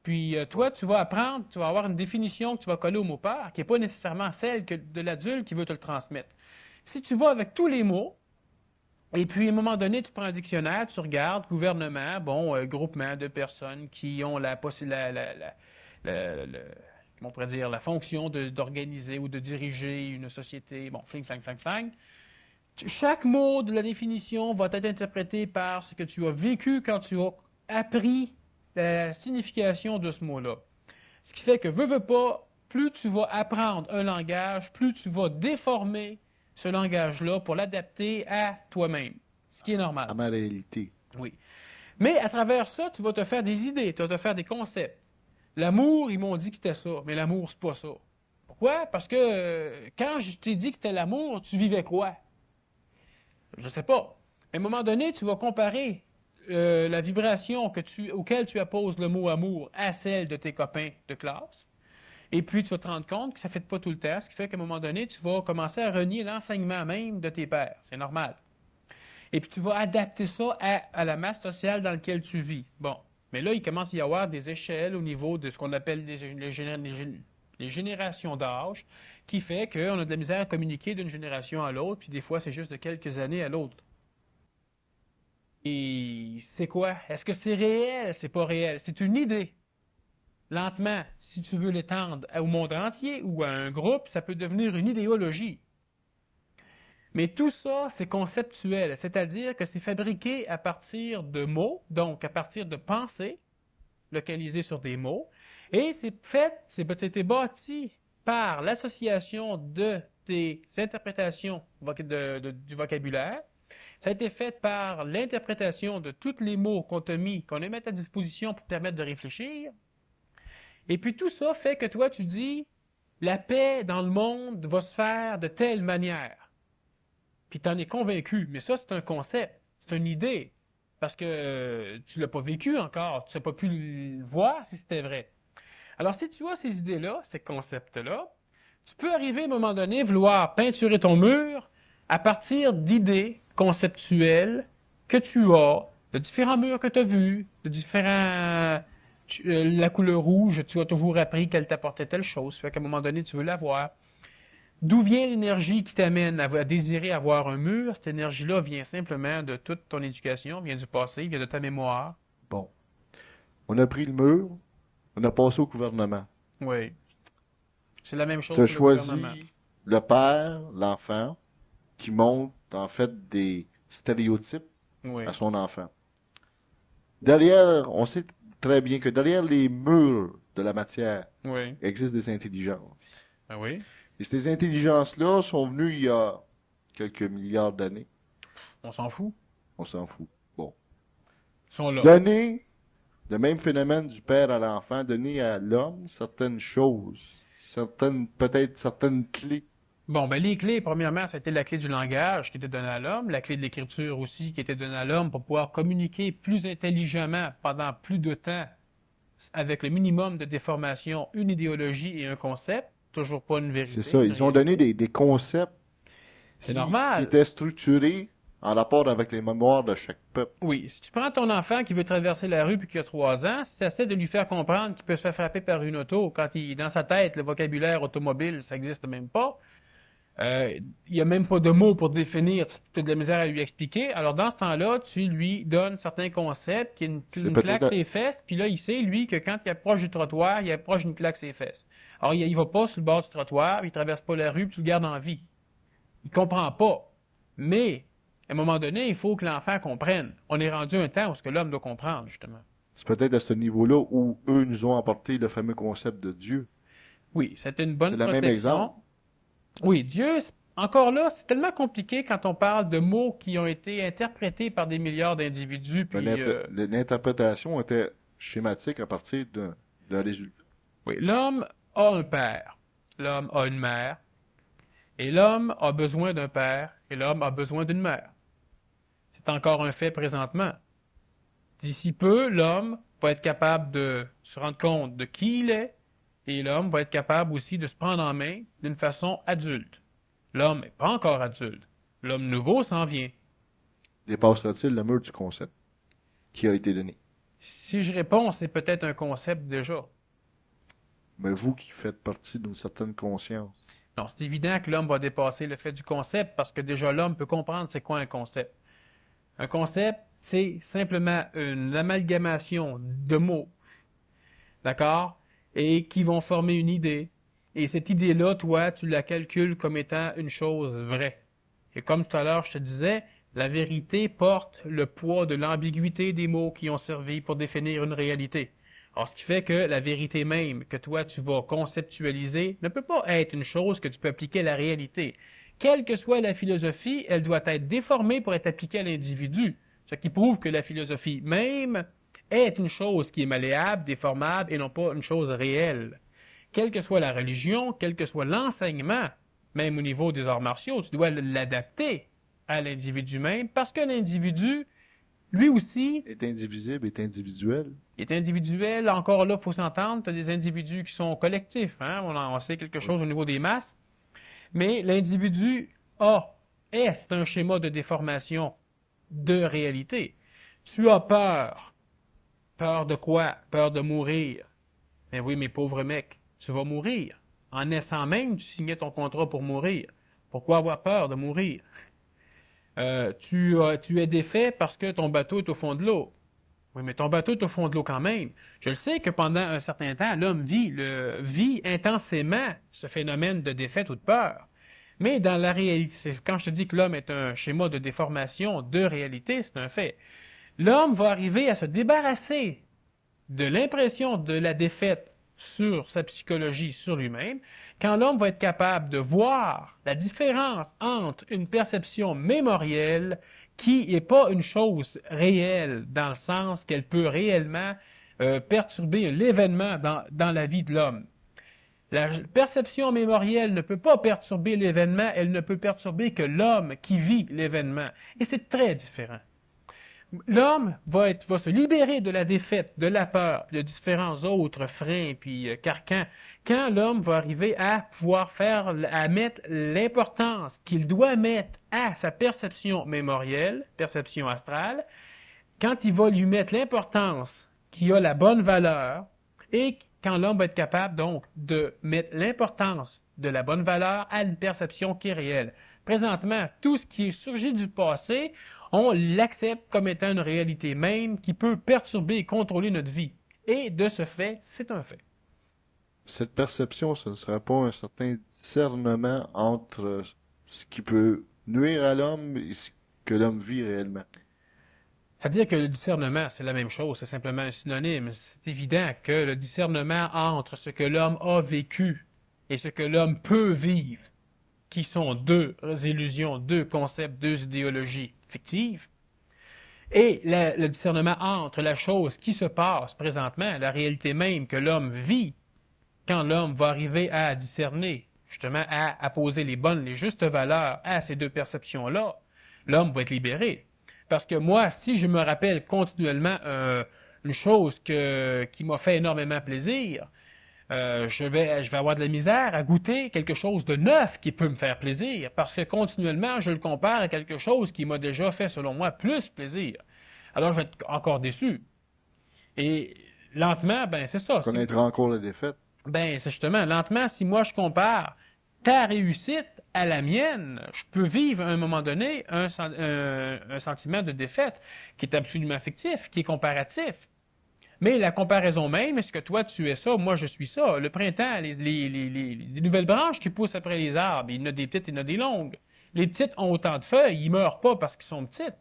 Puis toi, tu vas apprendre, tu vas avoir une définition que tu vas coller au mot peur, qui n'est pas nécessairement celle de l'adulte qui veut te le transmettre. Si tu vas avec tous les mots, et puis à un moment donné, tu prends un dictionnaire, tu regardes gouvernement, groupement de personnes qui ont on pourrait dire, la fonction d'organiser ou de diriger une société, bon, fling, flang, flang, flang. Chaque mot de la définition va être interprété par ce que tu as vécu quand tu as appris la signification de ce mot-là. Ce qui fait que, veux pas, plus tu vas apprendre un langage, plus tu vas déformer ce langage-là pour l'adapter à toi-même, ce qui est normal. À ma réalité. Oui. Mais à travers ça, tu vas te faire des idées, tu vas te faire des concepts. L'amour, ils m'ont dit que c'était ça, mais l'amour, c'est pas ça. Pourquoi? Parce que quand je t'ai dit que c'était l'amour, tu vivais quoi? Je sais pas. À un moment donné, tu vas comparer la vibration auquel tu apposes le mot amour à celle de tes copains de classe. Et puis, tu vas te rendre compte que ça ne fait pas tout le temps, ce qui fait qu'à un moment donné, tu vas commencer à renier l'enseignement même de tes pères. C'est normal. Et puis, tu vas adapter ça à la masse sociale dans laquelle tu vis. Bon. Mais là, il commence à y avoir des échelles au niveau de ce qu'on appelle les générations d'âge, qui fait qu'on a de la misère à communiquer d'une génération à l'autre, puis des fois, c'est juste de quelques années à l'autre. Et c'est quoi? Est-ce que c'est réel? C'est pas réel. C'est une idée. Lentement, si tu veux l'étendre au monde entier ou à un groupe, ça peut devenir une idéologie. Mais tout ça, c'est conceptuel, c'est-à-dire que c'est fabriqué à partir de mots, donc à partir de pensées, localisées sur des mots, et c'était bâti par l'association de tes interprétations du vocabulaire. Ça a été fait par l'interprétation de tous les mots qu'on t'a mis, qu'on a mis à ta disposition pour te permettre de réfléchir. Et puis tout ça fait que toi, tu dis, la paix dans le monde va se faire de telle manière. Puis tu en es convaincu. Mais ça, c'est un concept, c'est une idée. Parce que tu ne l'as pas vécu encore, tu n'as pas pu le voir si c'était vrai. Alors, si tu as ces idées-là, ces concepts-là, tu peux arriver à un moment donné, vouloir peinturer ton mur à partir d'idées conceptuelles que tu as, de différents murs que tu as vus, de différents... la couleur rouge, tu as toujours appris qu'elle t'apportait telle chose, fait qu'à un moment donné, tu veux l'avoir. D'où vient l'énergie qui t'amène à désirer avoir un mur? Cette énergie-là vient simplement de toute ton éducation, vient du passé, vient de ta mémoire. Bon. On a pris le mur, on a passé au gouvernement. Oui. C'est la même chose Tu as pour le gouvernement. choisi le père, l'enfant, qui montre en fait des stéréotypes Oui. à son enfant. Derrière, on sait très bien que derrière les murs de la matière Oui. existent des intelligences. Ben oui. Et ces intelligences-là sont venues il y a quelques milliards d'années. On s'en fout. On s'en fout. Bon. Ils sont là. Donner le même phénomène du père à l'enfant, donner à l'homme certaines choses, peut-être certaines clés. Bon, ben les clés, premièrement, c'était la clé du langage qui était donnée à l'homme, la clé de l'écriture aussi qui était donnée à l'homme pour pouvoir communiquer plus intelligemment pendant plus de temps avec le minimum de déformation, une idéologie et un concept, toujours pas une vérité. C'est ça, une ils ont donné réalité. des concepts C'est qui normal. étaient structurés en rapport avec les mémoires de chaque peuple. Oui, si tu prends ton enfant qui veut traverser la rue puis qui a 3 ans, si tu essaies de lui faire comprendre qu'il peut se faire frapper par une auto quand dans sa tête, le vocabulaire automobile, ça n'existe même pas, il n'y a même pas de mots pour définir, tu as de la misère à lui expliquer. Alors, dans ce temps-là, tu lui donnes certains concepts, qui est une claque peut-être ses fesses, puis là, il sait, lui, que quand il approche du trottoir, il approche d'une claque ses fesses. Alors, il va pas sur le bord du trottoir, il traverse pas la rue, puis tu le gardes en vie. Il comprend pas. Mais, à un moment donné, il faut que l'enfant comprenne. On est rendu à un temps où ce que l'homme doit comprendre, justement. c'est peut-être à ce niveau-là où eux nous ont apporté le fameux concept de Dieu. Oui, c'était une C'est bonne le même protection. exemple. Oui, Dieu, encore là, c'est tellement compliqué quand on parle de mots qui ont été interprétés par des milliards d'individus. Puis, L'interprétation était schématique à partir d'un résultat. oui, l'homme a un père, l'homme a une mère, et l'homme a besoin d'un père, et l'homme a besoin d'une mère. C'est encore un fait présentement. D'ici peu, l'homme va être capable de se rendre compte de qui il est, et l'homme va être capable aussi de se prendre en main d'une façon adulte. L'homme n'est pas encore adulte. L'homme nouveau s'en vient. Dépassera-t-il le mur du concept qui a été donné? Si je réponds, c'est peut-être un concept déjà. Mais vous qui faites partie d'une certaine conscience, Non, c'est évident que l'homme va dépasser le fait du concept parce que déjà l'homme peut comprendre c'est quoi un concept. Un concept, c'est simplement une amalgamation de mots, d'accord, et qui vont former une idée. Et cette idée-là, toi, tu la calcules comme étant une chose vraie. Et comme tout à l'heure, je te disais, la vérité porte le poids de l'ambiguïté des mots qui ont servi pour définir une réalité. Alors, ce qui fait que la vérité même que toi, tu vas conceptualiser ne peut pas être une chose que tu peux appliquer à la réalité. Quelle que soit la philosophie, elle doit être déformée pour être appliquée à l'individu. Ce qui prouve que la philosophie même est une chose qui est malléable, déformable et non pas une chose réelle. Quelle que soit la religion, quel que soit l'enseignement, même au niveau des arts martiaux, tu dois l'adapter à l'individu même parce que l'individu, lui aussi, est indivisible, est individuel. est individuel. Encore là, il faut s'entendre, tu as des individus qui sont collectifs. Hein? On sait quelque chose au niveau des masses. Mais l'individu est un schéma de déformation de réalité. Tu as peur. Peur de quoi? Peur de mourir. Mais oui, mais pauvre mec, tu vas mourir. En naissant même, tu signais ton contrat pour mourir. Pourquoi avoir peur de mourir? Tu es défait parce que ton bateau est au fond de l'eau. Oui, mais ton bateau est au fond de l'eau quand même. Je le sais que pendant un certain temps, l'homme vit intensément ce phénomène de défaite ou de peur. Mais dans la réalité, quand je te dis que l'homme est un schéma de déformation de réalité, c'est un fait. L'homme va arriver à se débarrasser de l'impression de la défaite sur sa psychologie, sur lui-même, quand l'homme va être capable de voir la différence entre une perception mémorielle qui n'est pas une chose réelle dans le sens qu'elle peut réellement perturber l'événement dans la vie de l'homme. La perception mémorielle ne peut pas perturber l'événement, elle ne peut perturber que l'homme qui vit l'événement. Et c'est très différent. L'homme va se libérer de la défaite, de la peur, de différents autres freins puis carcans, quand l'homme va arriver à pouvoir à mettre l'importance qu'il doit mettre à sa perception mémorielle, perception astrale, quand il va lui mettre l'importance qui a la bonne valeur, et quand l'homme va être capable donc de mettre l'importance de la bonne valeur à une perception qui est réelle. Présentement, tout ce qui est surgi du passé, on l'accepte comme étant une réalité même qui peut perturber et contrôler notre vie. Et de ce fait, c'est un fait. Cette perception, ce ne serait pas un certain discernement entre ce qui peut nuire à l'homme et ce que l'homme vit réellement. C'est-à-dire que le discernement, c'est la même chose, c'est simplement un synonyme. C'est évident que le discernement entre ce que l'homme a vécu et ce que l'homme peut vivre, qui sont deux illusions, deux concepts, deux idéologies fictives, et le discernement entre la chose qui se passe présentement, la réalité même que l'homme vit, quand l'homme va arriver à discerner, justement à poser les bonnes, les justes valeurs à ces deux perceptions-là, l'homme va être libéré. Parce que moi, si je me rappelle continuellement une chose qui m'a fait énormément plaisir, je vais avoir de la misère à goûter quelque chose de neuf qui peut me faire plaisir, parce que continuellement, je le compare à quelque chose qui m'a déjà fait, selon moi, plus plaisir. Alors, je vais être encore déçu. Et lentement, ben c'est ça. Connaîtra encore la défaite. Ben, c'est justement, lentement, si moi je compare ta réussite à la mienne, je peux vivre à un moment donné un sentiment de défaite qui est absolument fictif, qui est comparatif. Mais la comparaison même, est-ce que toi tu es ça, moi je suis ça? Le printemps, les nouvelles branches qui poussent après les arbres, il y en a des petites, il y en a des longues. Les petites ont autant de feuilles, ils meurent pas parce qu'ils sont petites.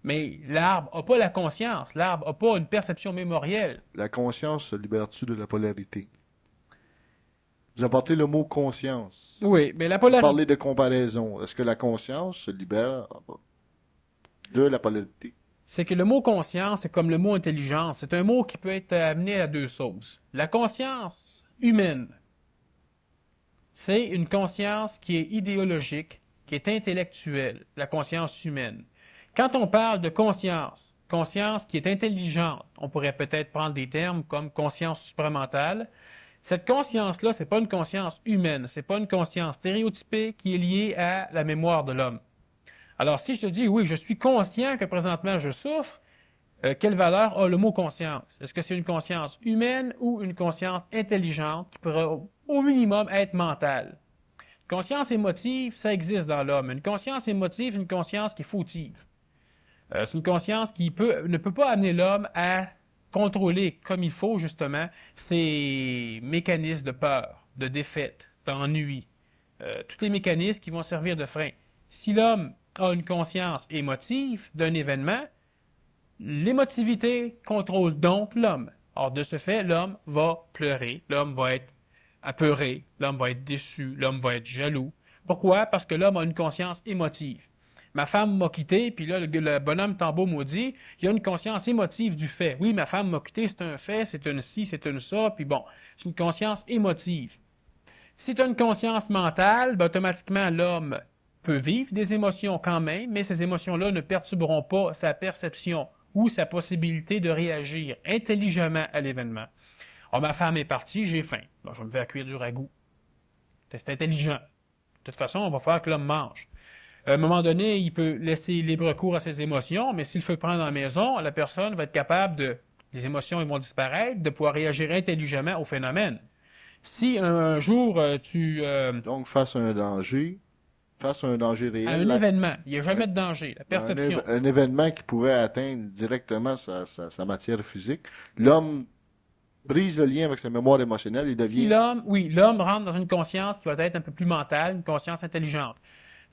Mais l'arbre n'a pas la conscience, l'arbre n'a pas une perception mémorielle. La conscience se libère-tu de la polarité? Vous apportez le mot conscience. Oui, mais la Vous polarité. parlez de comparaison. Est-ce que la conscience se libère de la polarité? C'est que le mot conscience, c'est comme le mot intelligence. C'est un mot qui peut être amené à deux sauces. La conscience humaine, c'est une conscience qui est idéologique, qui est intellectuelle, la conscience humaine. Quand on parle de conscience, conscience qui est intelligente, on pourrait peut-être prendre des termes comme conscience supramentale. Cette conscience-là, c'est pas une conscience humaine, c'est pas une conscience stéréotypée qui est liée à la mémoire de l'homme. Alors, si je te dis, oui, je suis conscient que présentement je souffre, quelle valeur a le mot conscience? Est-ce que c'est une conscience humaine ou une conscience intelligente qui pourrait au minimum être mentale? Conscience émotive, ça existe dans l'homme. Une conscience émotive, une conscience qui est fautive. C'est une conscience qui ne peut pas amener l'homme à contrôler comme il faut, justement, ses mécanismes de peur, de défaite, d'ennui. Tous les mécanismes qui vont servir de frein. Si l'homme a une conscience émotive d'un événement, l'émotivité contrôle donc l'homme. Or, de ce fait, l'homme va pleurer, l'homme va être apeuré, l'homme va être déçu, l'homme va être jaloux. Pourquoi? Parce que l'homme a une conscience émotive. Ma femme m'a quitté, puis là, le bonhomme tambour maudit, il a une conscience émotive du fait. Oui, ma femme m'a quitté, c'est un fait, c'est une ci, c'est une ça, puis bon, c'est une conscience émotive. Si tu as une conscience mentale, ben, automatiquement, l'homme peut vivre des émotions quand même, mais ces émotions-là ne perturberont pas sa perception ou sa possibilité de réagir intelligemment à l'événement. Oh, ma femme est partie, j'ai faim. Bon, je vais me faire cuire du ragoût. C'est intelligent. De toute façon, on va faire que l'homme mange. À un moment donné, il peut laisser libre cours à ses émotions, mais s'il le prendre dans la maison, la personne va être capable de... Les émotions vont disparaître, de pouvoir réagir intelligemment au phénomène. Si un jour Donc, face à un danger réel, à un événement, il n'y a jamais de danger, la perception. un événement qui pourrait atteindre directement sa matière physique, l'homme brise le lien avec sa mémoire émotionnelle et devient... Si l'homme rentre dans une conscience qui va être un peu plus mentale, une conscience intelligente.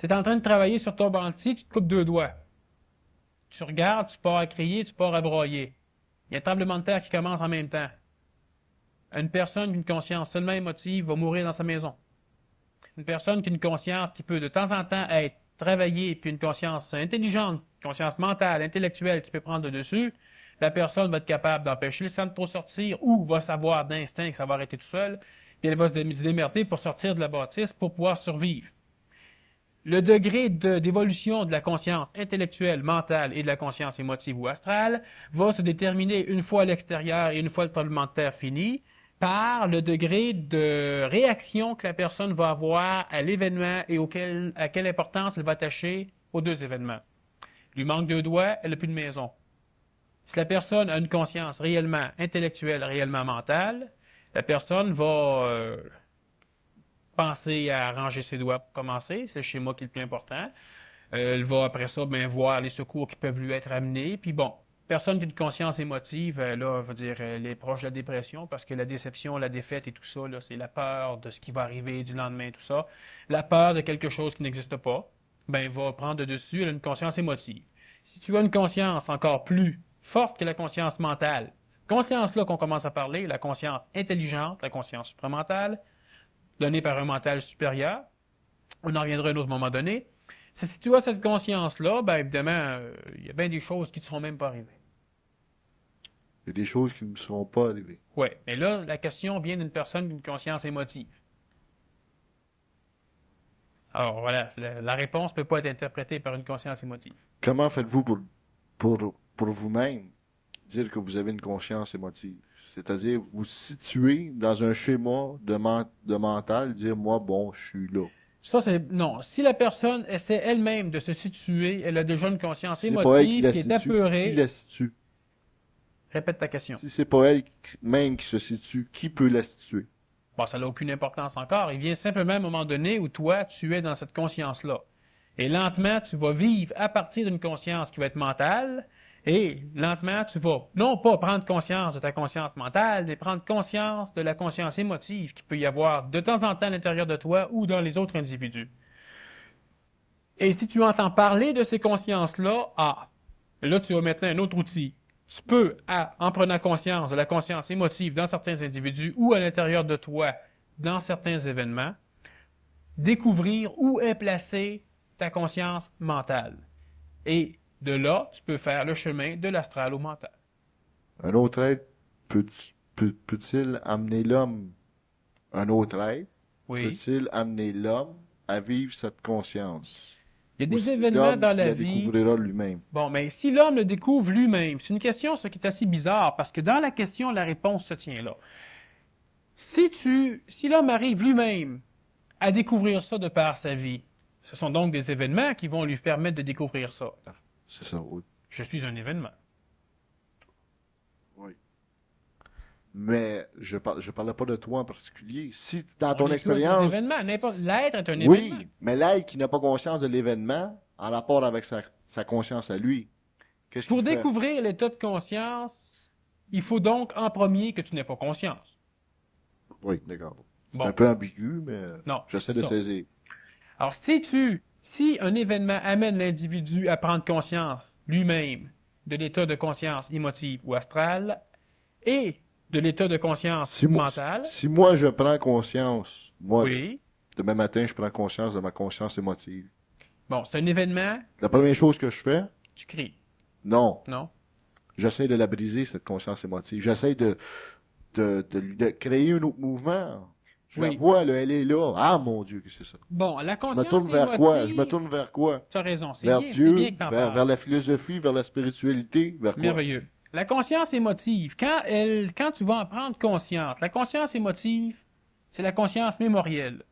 Tu es en train de travailler sur ton banquier, tu te coupes deux doigts. Tu regardes, tu pars à crier, tu pars à broyer. Il y a un tremblement de terre qui commence en même temps. Une personne qui a une conscience seulement émotive va mourir dans sa maison. Une personne qui a une conscience qui peut de temps en temps être travaillée, puis une conscience intelligente, conscience mentale, intellectuelle qui peut prendre le dessus, la personne va être capable d'empêcher le sang de trop sortir ou va savoir d'instinct que ça va arrêter tout seul, puis elle va se démerder pour sortir de la bâtisse pour pouvoir survivre. Le degré d'évolution de la conscience intellectuelle, mentale et de la conscience émotive ou astrale va se déterminer une fois à l'extérieur et une fois le tremblement de terre fini par le degré de réaction que la personne va avoir à l'événement et à quelle importance elle va attacher aux deux événements. Il lui manque deux doigts, elle n'a plus de maison. Si la personne a une conscience réellement intellectuelle, réellement mentale, la personne va penser à ranger ses doigts pour commencer, c'est le schéma qui est le plus important. Elle va après ça voir les secours qui peuvent lui être amenés, puis bon, personne qui a une conscience émotive, là, on va dire, elle est proche de la dépression parce que la déception, la défaite et tout ça, là, c'est la peur de ce qui va arriver du lendemain, tout ça. La peur de quelque chose qui n'existe pas, ben, va prendre le dessus, elle a une conscience émotive. Si tu as une conscience encore plus forte que la conscience mentale, conscience-là qu'on commence à parler, la conscience intelligente, la conscience supramentale, donnée par un mental supérieur, on en reviendra à un autre moment donné. Si tu as cette conscience-là, ben évidemment, il y a bien des choses qui ne te sont même pas arrivées. Il y a des choses qui ne me sont pas arrivées. Oui, mais là, la question vient d'une personne d'une conscience émotive. Alors voilà, la réponse ne peut pas être interprétée par une conscience émotive. Comment faites-vous pour vous-même dire que vous avez une conscience émotive? C'est-à-dire, vous situer dans un schéma de mental, dire, moi, bon, je suis là. Ça, c'est. Non. Si la personne essaie elle-même de se situer, elle a déjà une conscience Si c'est pas elle qui émotive la qui est situe, qui apeurée. la situe? Répète ta question. Si c'est pas elle même qui se situe, qui peut la situer? Bon, ça n'a aucune importance encore. Il vient simplement à un moment donné où toi, tu es dans cette conscience-là. Et lentement, tu vas vivre à partir d'une conscience qui va être mentale. Et lentement, tu vas non pas prendre conscience de ta conscience mentale, mais prendre conscience de la conscience émotive qu'il peut y avoir de temps en temps à l'intérieur de toi ou dans les autres individus. Et si tu entends parler de ces consciences-là, là, tu as maintenant un autre outil. Tu peux, en prenant conscience de la conscience émotive dans certains individus ou à l'intérieur de toi dans certains événements, découvrir où est placée ta conscience mentale. Et de là, tu peux faire le chemin de l'astral au mental. Un autre être peut-il amener l'homme, un autre être, Oui. peut-il amener l'homme à vivre cette conscience? Il y a Ou des c'est événements l'homme dans qui la la vie. découvrira lui-même? Bon, mais si l'homme le découvre lui-même, c'est une question, ce qui est assez bizarre, parce que dans la question, la réponse se tient là. Si l'homme arrive lui-même à découvrir ça de par sa vie, ce sont donc des événements qui vont lui permettre de découvrir ça. C'est ça, oui. Je suis un événement. Oui. Mais je parlais pas de toi en particulier. Si dans On ton est tous des expérience, événements. L'être est un oui, événement. mais l'être qui n'a pas conscience de l'événement, en rapport avec sa conscience à lui, qu'est-ce Pour qu'il fait? découvrir l'état de conscience, il faut donc en premier que tu n'aies pas conscience. Oui, d'accord. C'est Bon, un peu ambigu, mais non, j'essaie c'est de ça. saisir. Alors, si un événement amène l'individu à prendre conscience lui-même de l'état de conscience émotive ou astrale et de l'état de conscience mentale, Si moi je prends conscience, moi, oui, demain matin, je prends conscience de ma conscience émotive. bon, c'est un événement, La première chose que je fais, tu cries, non, non? j'essaie de la briser, cette conscience émotive. J'essaie de créer un autre mouvement. Je la Oui. vois, là, elle est là. Ah, mon Dieu, que c'est ça? Bon, la Je me conscience tourne vers quoi? Je me émotive, tourne vers quoi? tu as raison, Vers c'est Dieu, bien que tu en vers parles. la philosophie, vers la spiritualité, vers quoi? Merveilleux. La conscience émotive, quand tu vas en prendre conscience, la conscience émotive, c'est la conscience mémorielle.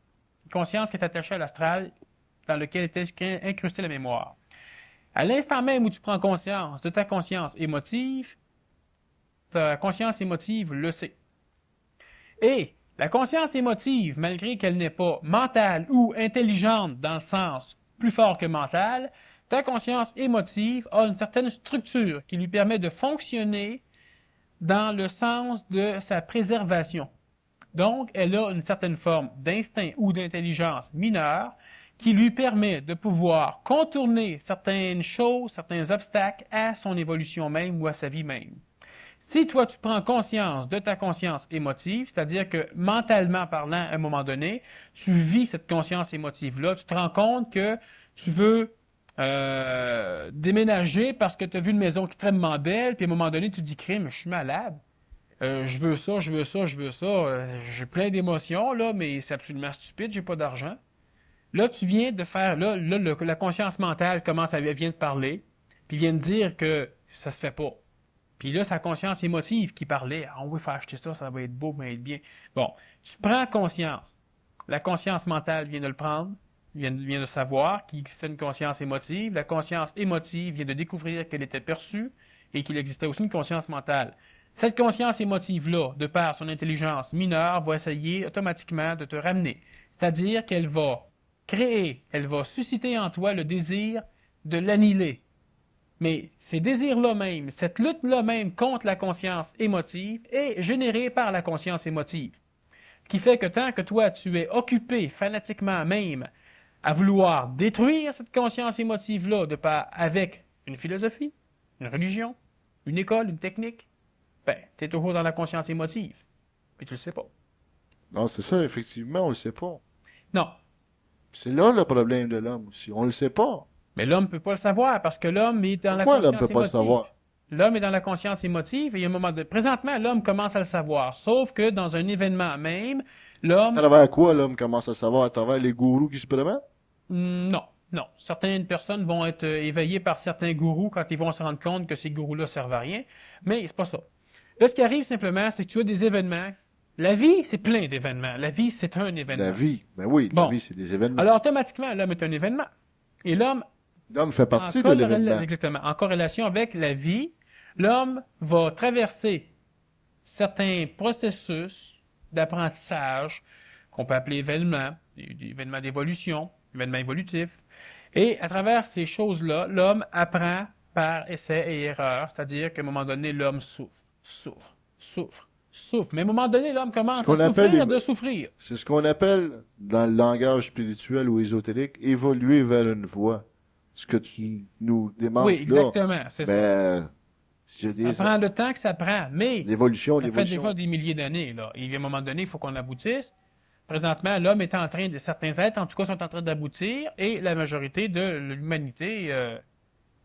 Une conscience qui est attachée à l'astral, dans lequel est incrustée la mémoire. À l'instant même où tu prends conscience de ta conscience émotive, ta conscience émotive le sait. Et la conscience émotive, malgré qu'elle n'est pas mentale ou intelligente dans le sens plus fort que mental, ta conscience émotive a une certaine structure qui lui permet de fonctionner dans le sens de sa préservation. Donc, elle a une certaine forme d'instinct ou d'intelligence mineure qui lui permet de pouvoir contourner certaines choses, certains obstacles à son évolution même ou à sa vie même. Si toi, tu prends conscience de ta conscience émotive, c'est-à-dire que mentalement parlant, à un moment donné, tu vis cette conscience émotive-là, tu te rends compte que tu veux déménager parce que tu as vu une maison extrêmement belle, puis à un moment donné, tu te dis, crime, je suis malade. Je veux ça, je veux ça, je veux ça. J'ai plein d'émotions, là, mais c'est absolument stupide, j'ai pas d'argent. Là, tu viens de faire, la conscience mentale vient de parler, puis vient de dire que ça se fait pas. Puis là, c'est la conscience émotive qui parlait. Ah oui, il faut acheter ça, ça va être beau, ça va être bien. Bon, tu prends conscience. La conscience mentale vient de le prendre, vient de savoir qu'il existait une conscience émotive. La conscience émotive vient de découvrir qu'elle était perçue et qu'il existait aussi une conscience mentale. Cette conscience émotive-là, de par son intelligence mineure, va essayer automatiquement de te ramener. C'est-à-dire qu'elle va créer, elle va susciter en toi le désir de l'annihiler. Mais ces désirs-là même, cette lutte-là même contre la conscience émotive est générée par la conscience émotive. Ce qui fait que tant que toi, tu es occupé fanatiquement même à vouloir détruire cette conscience émotive-là avec une philosophie, une religion, une école, une technique, ben, tu es toujours dans la conscience émotive. Mais tu le sais pas. Non, c'est ça, effectivement, on le sait pas. Non. C'est là le problème de l'homme aussi. On le sait pas. Mais l'homme ne peut pas le savoir parce que l'homme est dans Pourquoi la l'homme conscience peut pas le émotive. savoir? L'homme est dans la conscience émotive et il y a un moment de... Présentement, l'homme commence à le savoir. Sauf que dans un événement même, À l'homme... travers quoi l'homme commence à savoir? À travers les gourous qui se promènent? Non, non. Certaines personnes vont être éveillées par certains gourous quand ils vont se rendre compte que ces gourous-là servent à rien. Mais c'est pas ça. Là, ce qui arrive simplement, c'est que tu as des événements. La vie, c'est plein d'événements. La vie, c'est un événement. La vie. Ben oui, la Bon. vie, c'est des événements. Alors, automatiquement, l'homme est un événement. Et l'homme, L'homme fait partie en de l'événement. exactement, en corrélation avec la vie, l'homme va traverser certains processus d'apprentissage qu'on peut appeler événements, des événements d'évolution, événements évolutifs. Et à travers ces choses-là, l'homme apprend par essai et erreur, c'est-à-dire qu'à un moment donné, l'homme souffre. Mais à un moment donné, l'homme commence à souffrir de souffrir. C'est ce qu'on appelle, dans le langage spirituel ou ésotérique, évoluer vers une voie. Ce que tu nous demandes Oui, exactement, là, c'est ben, ça prend le temps que ça prend, mais l'évolution, ça fait des fois des milliers d'années. Là. Et à un moment donné, il faut qu'on aboutisse. Présentement, l'homme est en train de, certains êtres, en tout cas, sont en train d'aboutir, et la majorité de l'humanité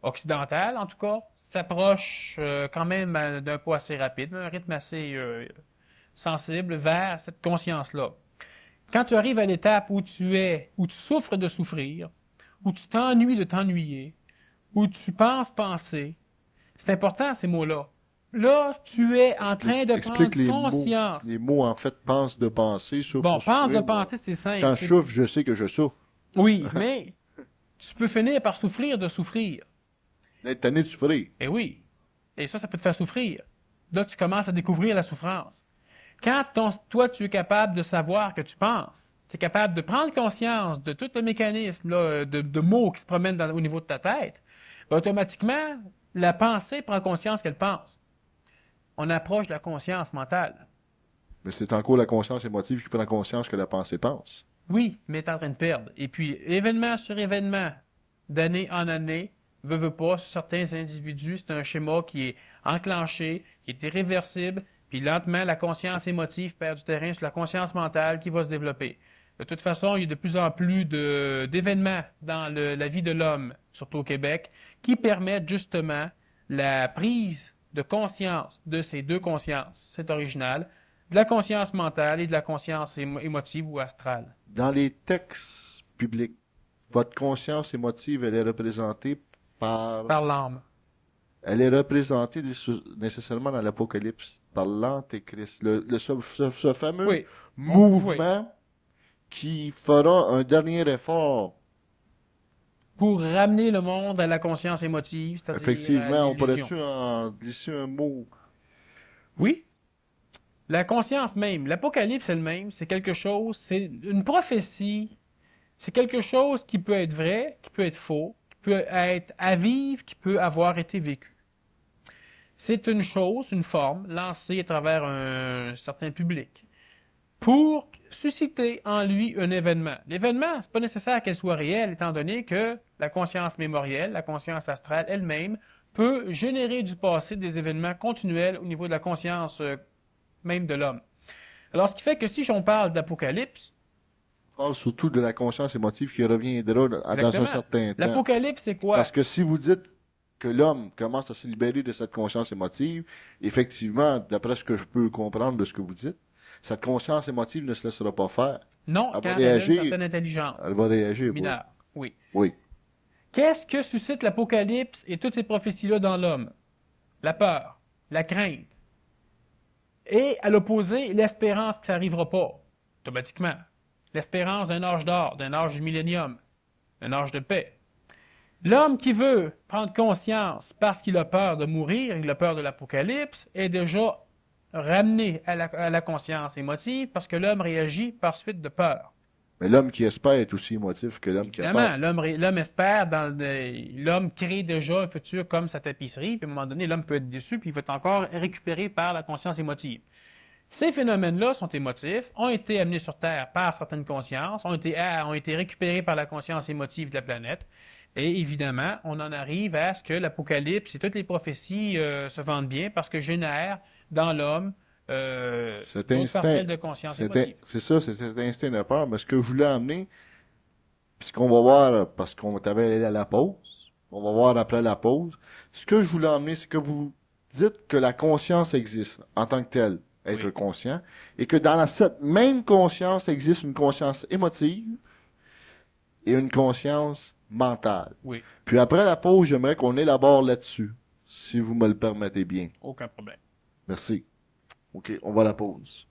occidentale, en tout cas, s'approche quand même d'un pas assez rapide, un rythme assez sensible vers cette conscience-là. Quand tu arrives à l'étape où où tu souffres de souffrir, où tu t'ennuies de t'ennuyer, où tu penses penser, c'est important ces mots-là. Là, tu es en train de prendre conscience. Les mots, en fait, pense de penser, souffre Bon, de souffrir. pense de penser, c'est simple. Quand je souffre, je sais que je souffre. Oui, mais tu peux finir par souffrir de souffrir. D'être tanné de souffrir. Eh oui. Et ça peut te faire souffrir. Là, tu commences à découvrir la souffrance. Quand toi, tu es capable de savoir que tu penses, tu es capable de prendre conscience de tout le mécanisme là, de mots qui se promènent au niveau de ta tête, ben, automatiquement, la pensée prend conscience qu'elle pense. On approche de la conscience mentale. Mais c'est encore la conscience émotive qui prend conscience que la pensée pense. Oui, mais tu es en train de perdre. Et puis, événement sur événement, d'année en année, veut pas, sur certains individus, c'est un schéma qui est enclenché, qui est irréversible, puis lentement, la conscience émotive perd du terrain sur la conscience mentale qui va se développer. De toute façon, il y a de plus en plus d'événements dans la vie de l'homme, surtout au Québec, qui permettent justement la prise de conscience de ces deux consciences. C'est original. De la conscience mentale et de la conscience émotive ou astrale. Dans les textes publics, votre conscience émotive, elle est représentée par l'âme. Elle est représentée nécessairement dans l'Apocalypse par l'Antéchrist, ce fameux mouvement qui fera un dernier effort. Pour ramener le monde à la conscience émotive, c'est-à-dire effectivement, on pourrait-tu en glisser un mot? Oui. La conscience même, l'Apocalypse elle-même, c'est quelque chose, c'est une prophétie, c'est quelque chose qui peut être vrai, qui peut être faux, qui peut être à vivre, qui peut avoir été vécu. C'est une chose, une forme, lancée à travers un certain public, pour susciter en lui un événement. L'événement, c'est pas nécessaire qu'elle soit réelle, étant donné que la conscience mémorielle, la conscience astrale elle-même, peut générer du passé des événements continuels au niveau de la conscience même de l'homme. Alors, ce qui fait que si on parle d'Apocalypse... On parle surtout de la conscience émotive qui reviendra dans un certain temps. L'Apocalypse, c'est quoi? Parce que si vous dites que l'homme commence à se libérer de cette conscience émotive, effectivement, d'après ce que je peux comprendre de ce que vous dites, cette conscience émotive ne se laissera pas faire. Non, quand elle a une certaine intelligence. Elle va réagir. Mineure, oui. Oui. Qu'est-ce que suscite l'Apocalypse et toutes ces prophéties-là dans l'homme? La peur, la crainte. Et à l'opposé, l'espérance que ça n'arrivera pas, automatiquement. L'espérance d'un âge d'or, d'un âge du millénium, d'un âge de paix. L'homme qui veut prendre conscience parce qu'il a peur de mourir, il a peur de l'Apocalypse, est déjà ramené à la conscience émotive parce que l'homme réagit par suite de peur. Mais l'homme qui espère est aussi émotif que l'homme qui a Évidemment, peur. l'homme espère, l'homme crée déjà un futur comme sa tapisserie, puis à un moment donné, l'homme peut être déçu, puis il va être encore récupéré par la conscience émotive. Ces phénomènes-là sont émotifs, ont été amenés sur Terre par certaines consciences, ont été récupérés par la conscience émotive de la planète, et évidemment, on en arrive à ce que l'Apocalypse et toutes les prophéties se vendent bien parce que génèrent dans l'homme Cet d'autres instinct, parcelles de conscience émotive. c'est ça, c'est cet instinct de peur. Mais ce que je voulais amener, puis ce qu'on va voir, parce qu'on t'avait allé à la pause, on va voir après la pause, ce que je voulais amener, c'est que vous dites que la conscience existe en tant que telle, être Oui, conscient, et que dans cette même conscience existe une conscience émotive et une conscience mentale. oui, Puis après la pause, j'aimerais qu'on élabore là-dessus, si vous me le permettez bien. aucun problème. Merci. OK, on va à la pause.